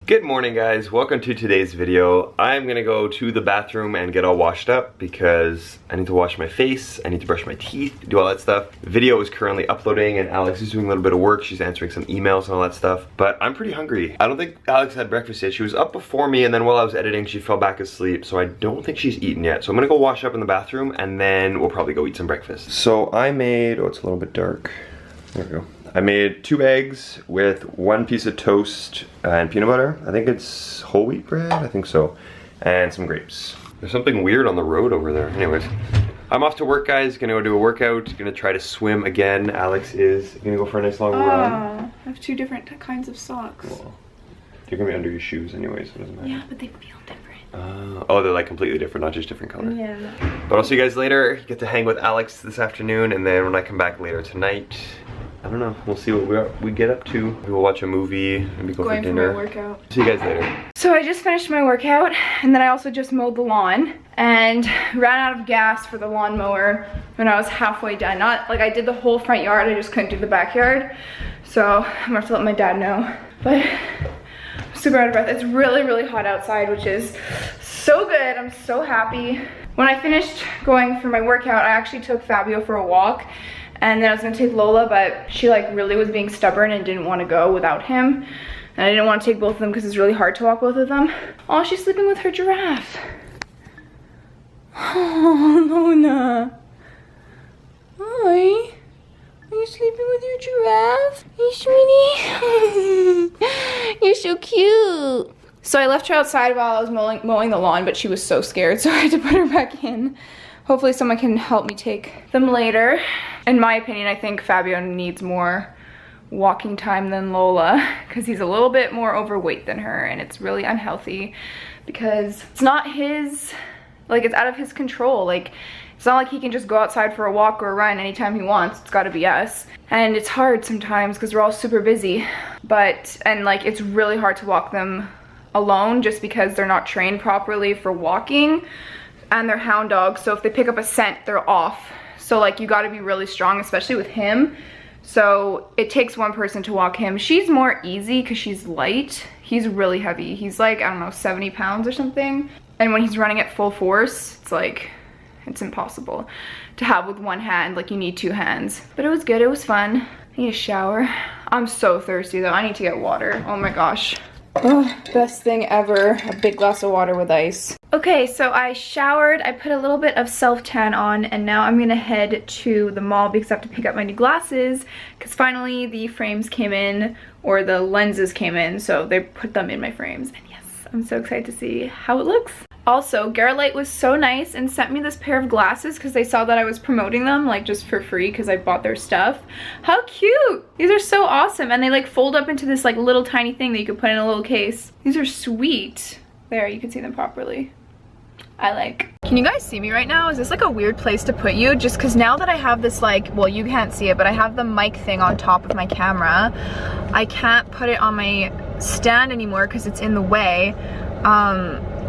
Good morning, guys. Welcome to today's video. I'm gonna go to the bathroom and get all washed up because I need to wash my face, I need to brush my teeth, do all that stuff. The video is currently uploading and Alex is doing a little bit of work. She's answering some emails and all that stuff, but I'm pretty hungry. I don't think Alex had breakfast yet. She was up before me, and then while I was editing, she fell back asleep, so I don't think she's eaten yet. So I'm gonna go wash up in the bathroom and then we'll probably go eat some breakfast. So I made, oh, it's a little bit dark. There we go. I made 2 eggs with 1 piece of toast and peanut butter. I think it's whole wheat bread, I think so. And some grapes. There's something weird on the road over there. Anyways, I'm off to work, guys. Gonna go do a workout. Gonna try to swim again. Alex is gonna go for a nice long run. I have 2 different kinds of socks. Cool. They're gonna be under your shoes anyways, so it doesn't matter. Yeah, but they feel different. Oh, they're like completely different, not just different color. Yeah. But I'll see you guys later. Get to hang with Alex this afternoon, and then when I come back later tonight, I don't know, we'll see what we get up to. We will watch a movie, maybe go for dinner. Going for my workout. See you guys later. So I just finished my workout, and then I also just mowed the lawn and ran out of gas for the lawnmower when I was halfway done. Not like I did the whole front yard, I just couldn't do the backyard. So I'm gonna have to let my dad know. But I'm super out of breath. It's really, really hot outside, which is so good. I'm so happy. When I finished going for my workout, I actually took Fabio for a walk. And then I was gonna take Lola, but she like really was being stubborn and didn't want to go without him. And I didn't want to take both of them because it's really hard to walk both of them. Oh, she's sleeping with her giraffe. Oh, Luna. Hi. Are you sleeping with your giraffe? Hey, sweetie. You're so cute. So I left her outside while I was mowing the lawn, but she was so scared, so I had to put her back in. Hopefully someone can help me take them later. In my opinion, I think Fabio needs more walking time than Lola because he's a little bit more overweight than her, and it's really unhealthy because it's not his, like it's out of his control. Like it's not like he can just go outside for a walk or a run anytime he wants. It's gotta be us. And it's hard sometimes because we're all super busy. And like it's really hard to walk them alone just because they're not trained properly for walking. And they're hound dogs, so if they pick up a scent, they're off. So like you gotta be really strong, especially with him. So it takes one person to walk him. She's more easy because she's light. He's really heavy. He's like, I don't know, 70 pounds or something. And when he's running at full force, it's like, it's impossible to have with one hand. Like you need 2 hands. But it was good, it was fun. I need a shower. I'm so thirsty though, I need to get water. Oh my gosh. Oh, best thing ever, a big glass of water with ice. Okay, so I showered, I put a little bit of self-tan on, and now I'm gonna head to the mall because I have to pick up my new glasses because finally the frames came in, or the lenses came in, so they put them in my frames. And yes, I'm so excited to see how it looks. Also, Garlight was so nice and sent me this pair of glasses because they saw that I was promoting them like just for free because I bought their stuff. How cute! These are so awesome, and they like fold up into this like little tiny thing that you could put in a little case. These are sweet. There, you can see them properly. I like. Can you guys see me right now? Is this like a weird place to put you? Just because now that I have this like, well you can't see it, but I have the mic thing on top of my camera. I can't put it on my stand anymore because it's in the way.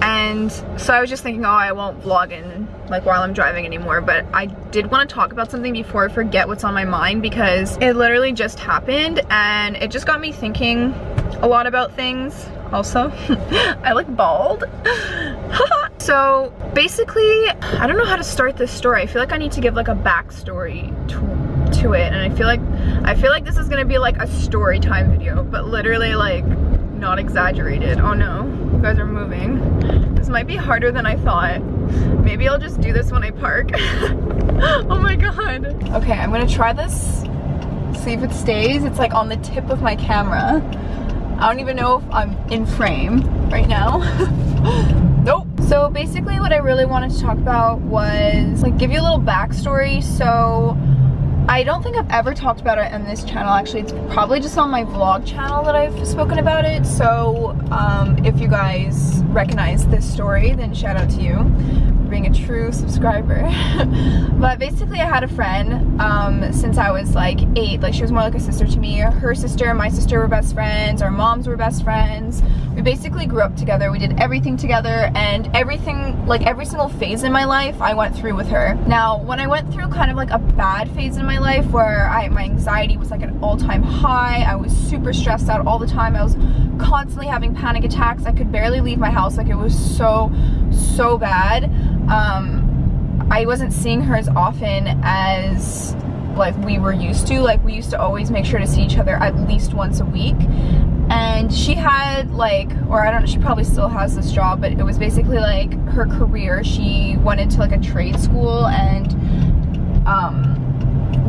And so I was just thinking, oh, I won't vlog in like while I'm driving anymore, but I did want to talk about something before I forget what's on my mind because it literally just happened and it just got me thinking a lot about things. Also, I look bald. So basically, I don't know how to start this story. I feel like I need to give like a backstory to it, and I feel like this is gonna be like a story time video, but literally like not exaggerated. Oh no, you guys are moving. This might be harder than I thought. Maybe I'll just do this when I park. Oh my god. Okay, I'm gonna try this. See if it stays. It's like on the tip of my camera. I don't even know if I'm in frame right now. Nope. So basically what I really wanted to talk about was like give you a little backstory. So I don't think I've ever talked about it on this channel. Actually, it's probably just on my vlog channel that I've spoken about it. So if you guys recognize this story, then shout out to you for being a true subscriber. But basically I had a friend since I was like 8. Like she was more like a sister to me. Her sister and my sister were best friends. Our moms were best friends. We basically grew up together. We did everything together, and everything, like every single phase in my life I went through with her. Now when I went through kind of like a bad phase in my life where my anxiety was like an all-time high, I was super stressed out all the time, I was constantly having panic attacks. I could barely leave my house. Like, it was so bad. I wasn't seeing her as often as like we were used to. Like, we used to always make sure to see each other at least once a week. And she had like, or I don't know, she probably still has this job, but it was basically like her career. She went into like a trade school and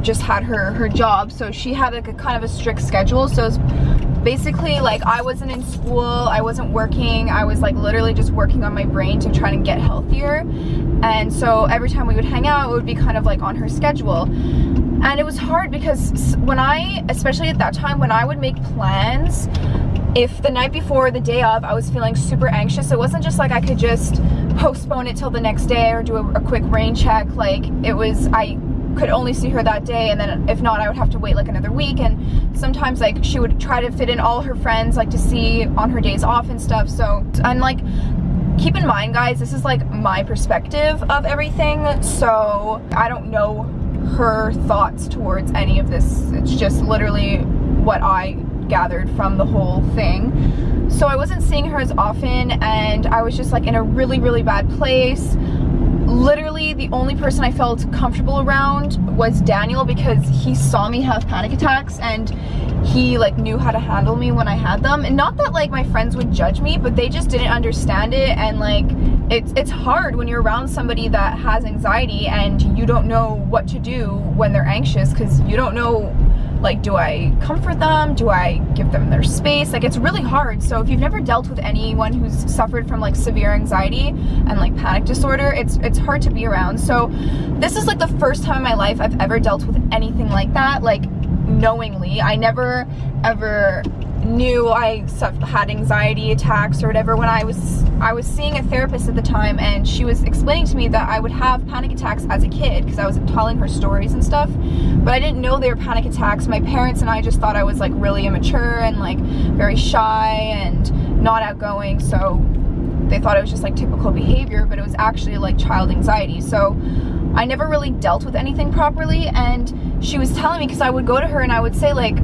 just had her job. So she had like a kind of a strict schedule. So it's basically like I wasn't in school, I wasn't working, I was like literally just working on my brain to try and get healthier. And so every time we would hang out, it would be kind of like on her schedule. And it was hard because when especially at that time, when I would make plans, if the night before or the day of I was feeling super anxious, it wasn't just like I could just postpone it till the next day or do a quick rain check. Like, it was, I could only see her that day, and then if not, I would have to wait like another week. And sometimes like she would try to fit in all her friends like to see on her days off and stuff. So, and like, keep in mind guys, this is like my perspective of everything, so I don't know her thoughts towards any of this. It's just literally what I gathered from the whole thing. So I wasn't seeing her as often, and I was just like in a really bad place. Literally the only person I felt comfortable around was Daniel, because he saw me have panic attacks and he like knew how to handle me when I had them. And not that like my friends would judge me, but they just didn't understand it. And like it's hard when you're around somebody that has anxiety and you don't know what to do when they're anxious, because you don't know, like, do I comfort them? Do I give them their space? Like, it's really hard. So if you've never dealt with anyone who's suffered from like severe anxiety and like panic disorder, it's hard to be around. So this is like the first time in my life I've ever dealt with anything like that, like knowingly. I never ever knew I had anxiety attacks or whatever. When I was seeing a therapist at the time, and she was explaining to me that I would have panic attacks as a kid because I was telling her stories and stuff, but I didn't know they were panic attacks. My parents and I just thought I was like really immature and like very shy and not outgoing, so they thought it was just like typical behavior, but it was actually like child anxiety. So I never really dealt with anything properly. And she was telling me, because I would go to her and I would say like,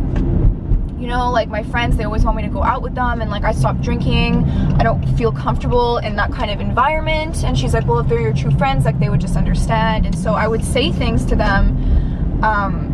you know, like my friends, they always want me to go out with them, and like I stopped drinking, I don't feel comfortable in that kind of environment. And she's like, well, if they're your true friends, like they would just understand. And so I would say things to them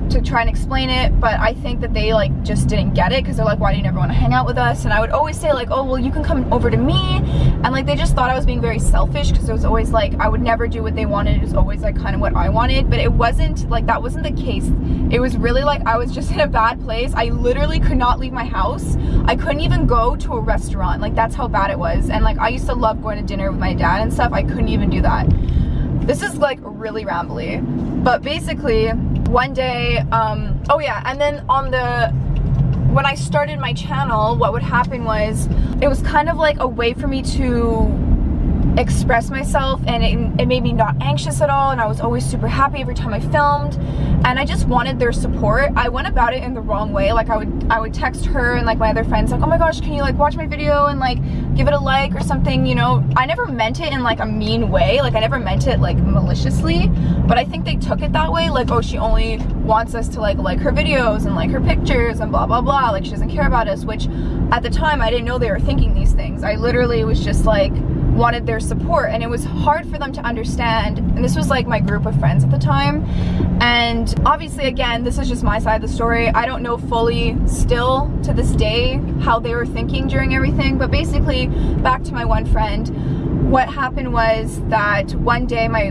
to try and explain it, but I think that they like just didn't get it, because they're like, why do you never want to hang out with us? And I would always say like, oh well, you can come over to me. And like they just thought I was being very selfish, because it was always like I would never do what they wanted, it was always like kind of what I wanted. But it wasn't like, that wasn't the case. It was really like I was just in a bad place. I literally could not leave my house. I couldn't even go to a restaurant. Like, that's how bad it was. And like I used to love going to dinner with my dad and stuff. I couldn't even do that. This is like really rambly, but basically one day, oh yeah, and then when I started my channel, what would happen was, it was kind of like a way for me to express myself, and it made me not anxious at all, and I was always super happy every time I filmed, and I just wanted their support. I went about it in the wrong way. Like I would text her and like my other friends like, oh my gosh, can you like watch my video and like give it a like or something, you know. I never meant it in like a mean way, like I never meant it like maliciously, but I think they took it that way, like, oh, she only wants us to like her videos and like her pictures and blah blah blah, like she doesn't care about us. Which at the time I didn't know they were thinking these things. I literally was just like wanted their support, and it was hard for them to understand. And this was like my group of friends at the time, and obviously again, this is just my side of the story. I don't know fully still to this day how they were thinking during everything, but basically back to my one friend, what happened was that one day my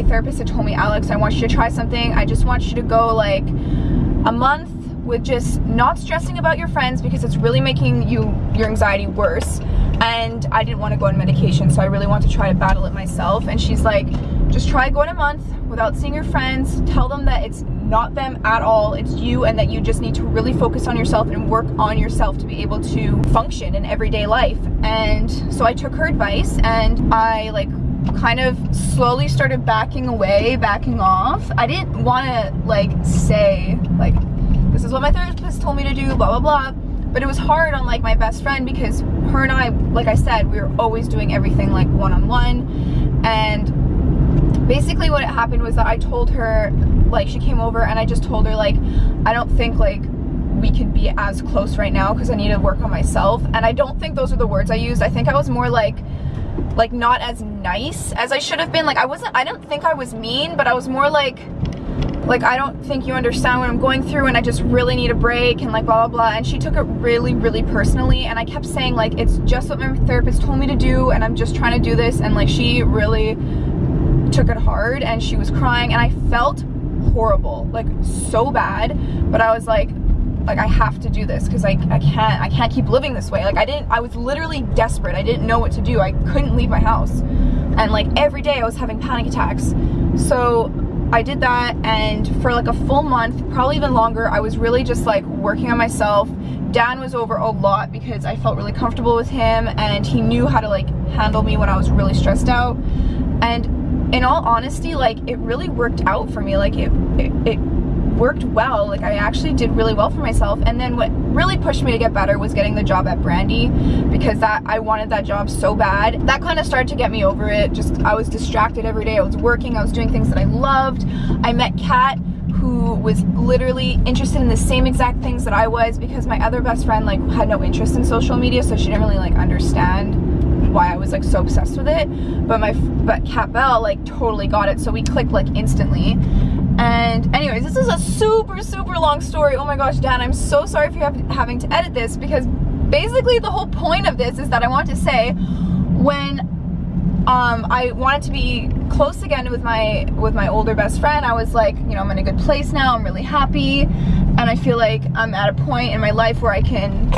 therapist had told me, Alex, I want you to try something. I just want you to go like a month with just not stressing about your friends, because it's really making your anxiety worse. And I didn't want to go on medication, so I really want to try to battle it myself. And she's like, just try going a month without seeing your friends. Tell them that it's not them at all, it's you, and that you just need to really focus on yourself and work on yourself to be able to function in everyday life. And so I took her advice, and I like kind of slowly started backing away, backing off. I didn't want to like say like, this is what my therapist told me to do, blah blah blah. But it was hard on like my best friend, because her and I, like I said, we were always doing everything like one-on-one. And basically what happened was that I told her, like she came over and I just told her like, I don't think like we could be as close right now because I need to work on myself. And I don't think those are the words I used. I think I was more like not as nice as I should have been. Like I don't think I was mean, but I was more like I don't think you understand what I'm going through and I just really need a break and like blah blah blah. And she took it really, really personally, and I kept saying like, it's just what my therapist told me to do and I'm just trying to do this. And like she really took it hard and she was crying and I felt horrible, like so bad. But I was like I have to do this because I can't keep living this way. Like I was literally desperate. I didn't know what to do. I couldn't leave my house, and like every day I was having panic attacks. So I did that, and for like a full month, probably even longer, I was really just like working on myself. Dan was over a lot because I felt really comfortable with him and he knew how to like handle me when I was really stressed out. And in all honesty, like it really worked out for me. Like it worked well. Like I actually did really well for myself. And then what really pushed me to get better was getting the job at Brandy, because I wanted that job so bad. That kind of started to get me over it. Just I was distracted every day. I was working, I was doing things that I loved. I met Kat, who was literally interested in the same exact things that I was, because my other best friend like had no interest in social media, so she didn't really like understand why I was like so obsessed with it. But Kat Bell like totally got it, so we clicked like instantly. And anyways, this is a super long story. Oh my gosh, Dan, I'm so sorry for having to edit this, because basically the whole point of this is that I want to say, when I wanted to be close again with my older best friend, I was like, you know, I'm in a good place now, I'm really happy, and I feel like I'm at a point in my life where I can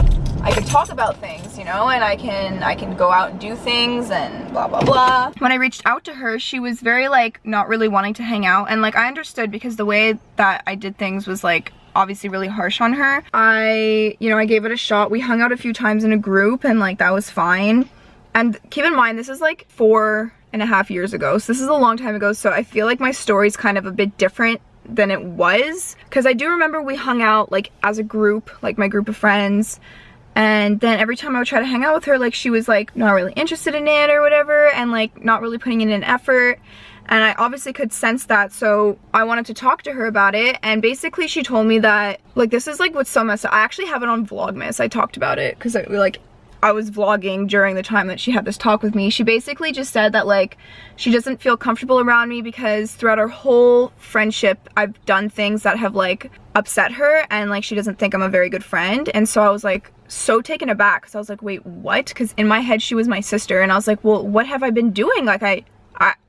talk about things, you know, and I can go out and do things and blah blah blah. When I reached out to her, she was very like not really wanting to hang out, and like I understood, because the way that I did things was like obviously really harsh on her. I gave it a shot. We hung out a few times in a group and like that was fine. And keep in mind, this is like 4.5 years ago, so this is a long time ago, so I feel like my story's kind of a bit different than it was, because I do remember we hung out like as a group, like my group of friends. And then every time I would try to hang out with her, like she was like not really interested in it or whatever, and like not really putting in an effort. And I obviously could sense that, so I wanted to talk to her about it. And basically she told me that, like, this is like what's so messed up. I actually have it on Vlogmas. I talked about it because I was vlogging during the time that she had this talk with me. She basically just said that like she doesn't feel comfortable around me because throughout our whole friendship I've done things that have like upset her, and like she doesn't think I'm a very good friend. And so I was like so taken aback, because I was like, wait, what? Because in my head she was my sister, and I was like, well, what have I been doing? Like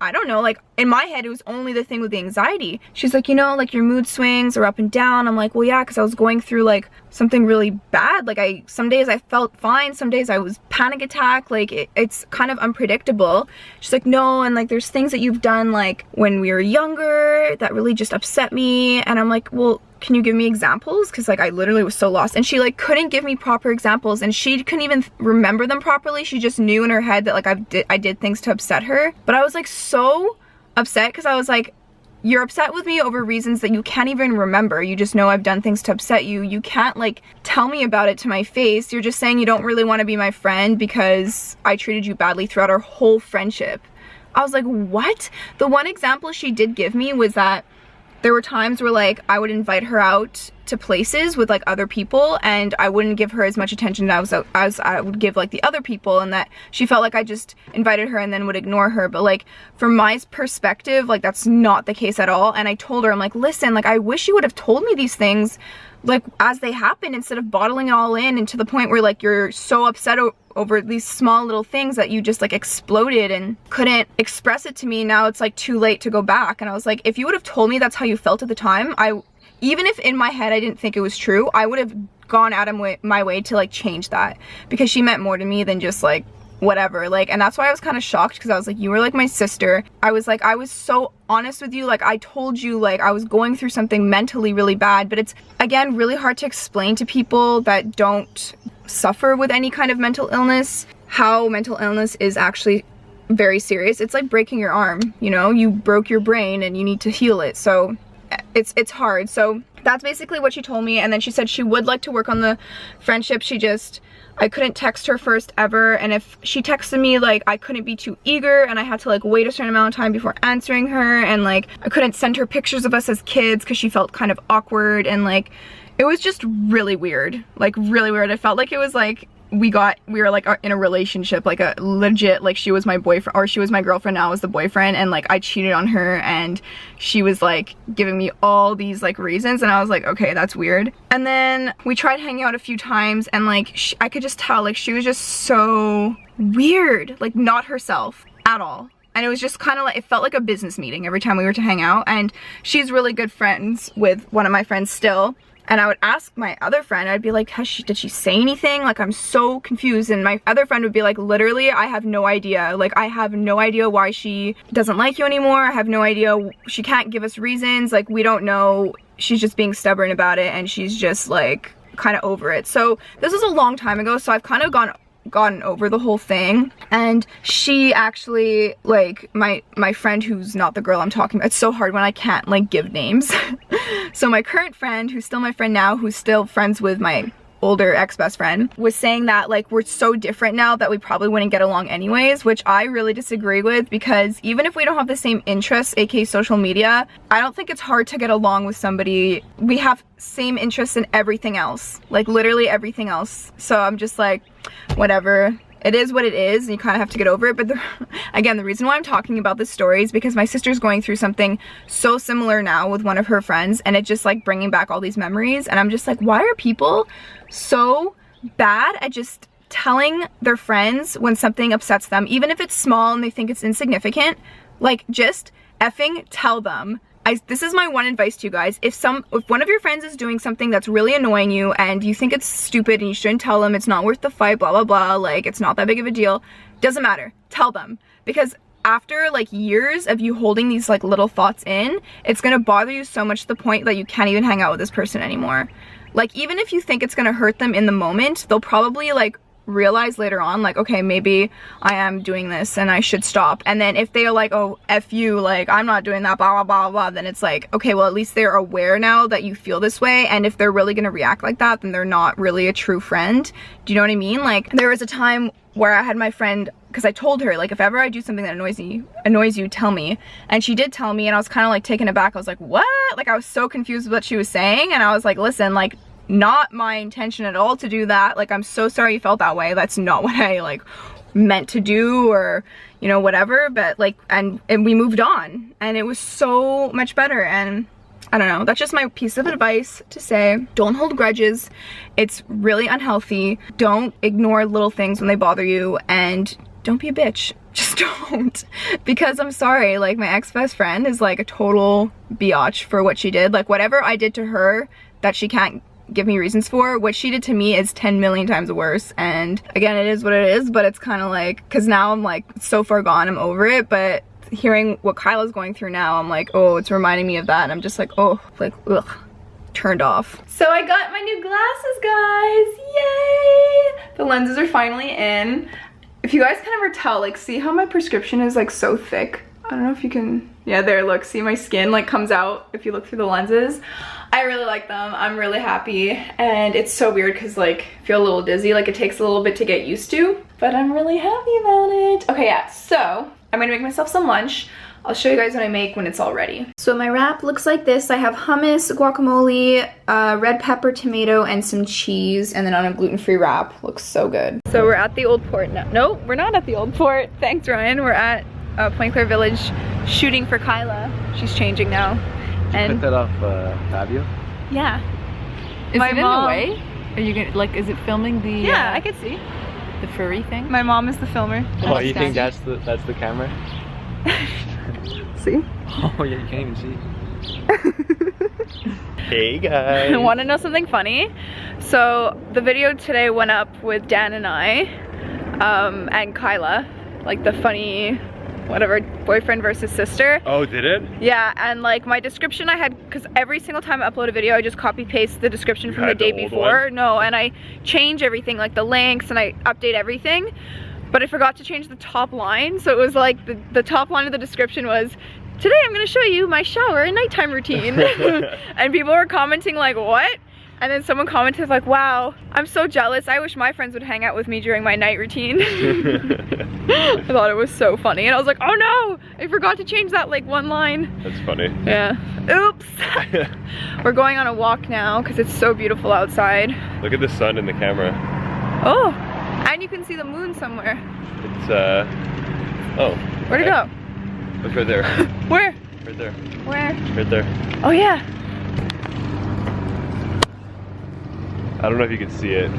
I don't know, like in my head it was only the thing with the anxiety. She's like, you know, like your mood swings are up and down. I'm like, well yeah, because I was going through like something really bad. Like some days I felt fine, some days I was panic attack, like it's kind of unpredictable. She's like, no, and like there's things that you've done like when we were younger that really just upset me. And I'm like, well, can you give me examples? Because like I literally was so lost, and she like couldn't give me proper examples, and she couldn't even remember them properly. She just knew in her head that like I did things to upset her. But I was like so upset, because I was like, you're upset with me over reasons that you can't even remember. You just know I've done things to upset you. You can't like tell me about it to my face. You're just saying you don't really want to be my friend because I treated you badly throughout our whole friendship. I was like, what? The one example she did give me was that there were times where like I would invite her out to places with like other people, and I wouldn't give her as much attention as I would give like the other people, and that she felt like I just invited her and then would ignore her. But like from my perspective, like that's not the case at all. And I told her, I'm like, listen, like I wish you would have told me these things like as they happen, instead of bottling it all in, and to the point where like you're so upset over these small little things that you just like exploded and couldn't express it to me. Now it's like too late to go back. And I was like, if you would have told me that's how you felt at the time, even if in my head I didn't think it was true, I would have gone out of my way to like change that, because she meant more to me than just like whatever. Like, and that's why I was kind of shocked, because I was like, you were like my sister. I was like, I was so honest with you. Like I told you like I was going through something mentally really bad. But it's again really hard to explain to people that don't suffer with any kind of mental illness how mental illness is actually very serious. It's like breaking your arm, you know, you broke your brain and you need to heal it. So it's hard. So that's basically what she told me. And then she said she would like to work on the friendship. She just I couldn't text her first ever, and if she texted me, like, I couldn't be too eager, and I had to like wait a certain amount of time before answering her, and like I couldn't send her pictures of us as kids because she felt kind of awkward, and like it was just really weird, like really weird. It felt like it was like we were like in a relationship, like a legit, like she was my boyfriend, or she was my girlfriend, now I was the boyfriend, and like I cheated on her, and she was like giving me all these like reasons, and I was like, okay, that's weird. And then we tried hanging out a few times, and like I could just tell like she was just so weird, like not herself at all. And it was just kind of like, it felt like a business meeting every time we were to hang out. And she's really good friends with one of my friends still. And I would ask my other friend, I'd be like, did she say anything? Like, I'm so confused. And my other friend would be like, literally, I have no idea. Like, I have no idea why she doesn't like you anymore. I have no idea. She can't give us reasons. Like, we don't know. She's just being stubborn about it. And she's just like kind of over it. So this was a long time ago. So I've kind of gotten over the whole thing. And she actually, like, my friend who's not the girl I'm talking about, it's so hard when I can't like give names. So my current friend, who's still my friend now, who's still friends with my older ex-best friend, was saying that like we're so different now that we probably wouldn't get along anyways, which I really disagree with, because even if we don't have the same interests, aka social media, I don't think it's hard to get along with somebody. We have same interests in everything else, like literally everything else. So I'm just like, whatever. It is what it is, and you kind of have to get over it. But again, the reason why I'm talking about this story is because my sister's going through something so similar now with one of her friends, and it's just like bringing back all these memories. And I'm just like, why are people so bad at just telling their friends when something upsets them, even if it's small and they think it's insignificant? Like, just effing tell them. This is my one advice to you guys. If one of your friends is doing something that's really annoying you and you think it's stupid and you shouldn't tell them, it's not worth the fight, blah, blah, blah, like it's not that big of a deal, doesn't matter. Tell them. Because after like years of you holding these like little thoughts in, it's gonna bother you so much to the point that you can't even hang out with this person anymore. Like, even if you think it's gonna hurt them in the moment, they'll probably like realize later on, like, okay, maybe I am doing this and I should stop. And then if they are like, oh, F you, like, I'm not doing that, blah, blah, blah, blah, then it's like, okay, well, at least they're aware now that you feel this way. And if they're really gonna react like that, then they're not really a true friend. Do you know what I mean? Like, there was a time where I had my friend, because I told her, like, if ever I do something that annoys you, tell me. And she did tell me, and I was kind of like taken aback. I was like, what? Like, I was so confused with what she was saying, and I was like, listen, like, not my intention at all to do that. Like, I'm so sorry you felt that way. That's not what I like meant to do, or you know, whatever. But like, and we moved on, and it was so much better. And I don't know, that's just my piece of advice to say, don't hold grudges. It's really unhealthy. Don't ignore little things when they bother you, and don't be a bitch. Just don't. Because I'm sorry, like, my ex-best friend is like a total biatch for what she did. Like, whatever I did to her that she can't give me reasons for, what she did to me is 10 million times worse. And again, it is what it is, but it's kind of like, because now I'm like so far gone, I'm over it. But hearing what Kyla's going through now, I'm like, oh, it's reminding me of that, and I'm just like, oh, like, ugh, turned off. So I got my new glasses, guys. Yay! The lenses are finally in. If you guys can ever tell, like, see how my prescription is like so thick? I don't know if you can, yeah, there, look, see my skin like comes out if you look through the lenses. I really like them. I'm really happy, and it's so weird because like I feel a little dizzy, like it takes a little bit to get used to, but I'm really happy about it. Okay, yeah, so I'm gonna make myself some lunch. I'll show you guys what I make when it's all ready. So my wrap looks like this. I have hummus, guacamole, red pepper, tomato, and some cheese, and then on a gluten-free wrap. Looks so good. So we're at the old port now. No, we're not at the old port. Thanks, Ryan. We're at Point Claire Village shooting for Kyla. She's changing now. And put that off Fabio? Yeah. Is it in the way? Are you gonna, like, is it filming the yeah, I can see the furry thing? My mom is the filmer. Oh, you think that's the camera? See? Oh yeah, you can't even see. Hey guys. Want to know something funny? So the video today went up with Dan and I and Kyla, like the funny whatever, boyfriend versus sister. Oh, did it? Yeah, and like my description I had, because every single time I upload a video I just copy paste the description from the day before. No, and I change everything, like the links, and I update everything, but I forgot to change the top line. So it was like the top line of the description was, today I'm going to show you my shower and nighttime routine. And people were commenting like, what? And then someone commented like, wow, I'm so jealous. I wish my friends would hang out with me during my night routine. I thought it was so funny. And I was like, oh no, I forgot to change that like one line. That's funny. Yeah. Oops. We're going on a walk now because it's so beautiful outside. Look at the sun in the camera. Oh, and you can see the moon somewhere. It's, oh. Where'd it go? It's right there. Where? Right there. Where? Right there. Oh yeah. I don't know if you can see it.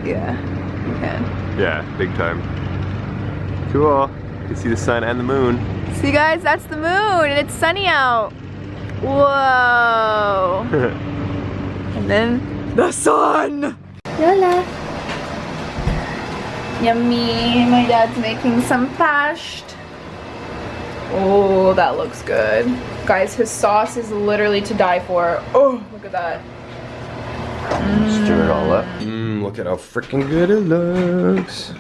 Yeah, you can. Yeah, big time. Cool. You can see the sun and the moon. See guys, that's the moon and it's sunny out. Whoa. And then the sun. Lola. Yummy. My dad's making some pasht. Oh, that looks good. Guys, his sauce is literally to die for. Oh, look at that. Stir it all up. Look at how freaking good it looks.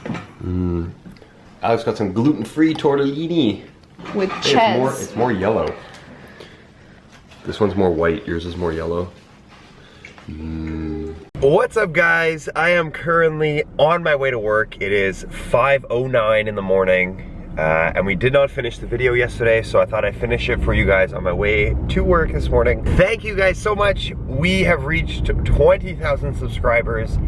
Alex got some gluten-free tortellini. With Hey, cheese. it's more yellow. This one's more white, yours is more yellow. What's up guys? I am currently on my way to work. It is 5:09 in the morning. And we did not finish the video yesterday, so I thought I'd finish it for you guys on my way to work this morning. Thank you guys so much. We have reached 20,000 subscribers.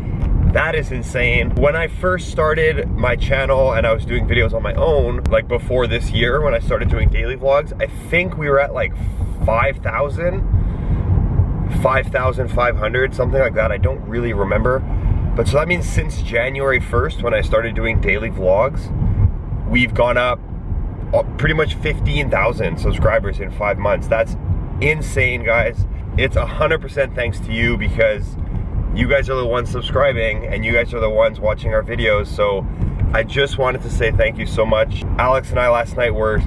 That is insane. When I first started my channel and I was doing videos on my own, like before this year when I started doing daily vlogs, I think we were at like 5,500, something like that. I don't really remember. But so that means since January 1st, when I started doing daily vlogs, we've gone up pretty much 15,000 subscribers in 5 months. That's insane, guys. It's 100% thanks to you because you guys are the ones subscribing and you guys are the ones watching our videos. So I just wanted to say thank you so much. Alex and I last night were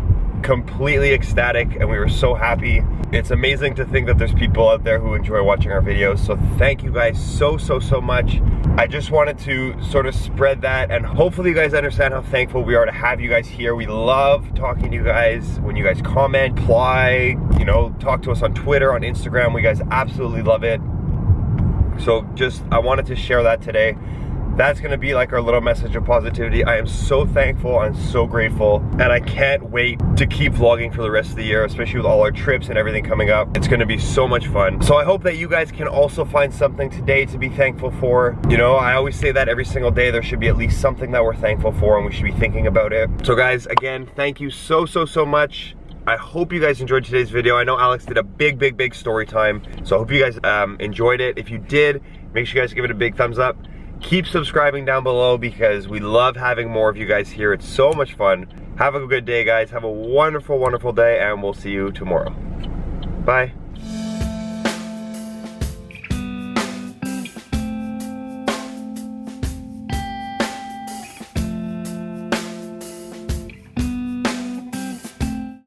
completely ecstatic and we were so happy. It's amazing to think that there's people out there who enjoy watching our videos. So thank you guys so much. I just wanted to sort of spread that and hopefully you guys understand how thankful we are to have you guys here. We love talking to you guys when you guys comment, reply, you know, talk to us on Twitter, on Instagram. We guys absolutely love it. So just, I wanted to share that today. That's gonna be like our little message of positivity. I am so thankful, I'm so grateful, and I can't wait to keep vlogging for the rest of the year, especially with all our trips and everything coming up. It's gonna be so much fun. So I hope that you guys can also find something today to be thankful for. You know, I always say that every single day there should be at least something that we're thankful for and we should be thinking about it. So guys, again, thank you so much. I hope you guys enjoyed today's video. I know Alex did a big story time, so I hope you guys enjoyed it. If you did, make sure you guys give it a big thumbs up. Keep subscribing down below because we love having more of you guys here. It's so much fun. Have a good day, guys. Have a wonderful day, and we'll see you tomorrow. Bye.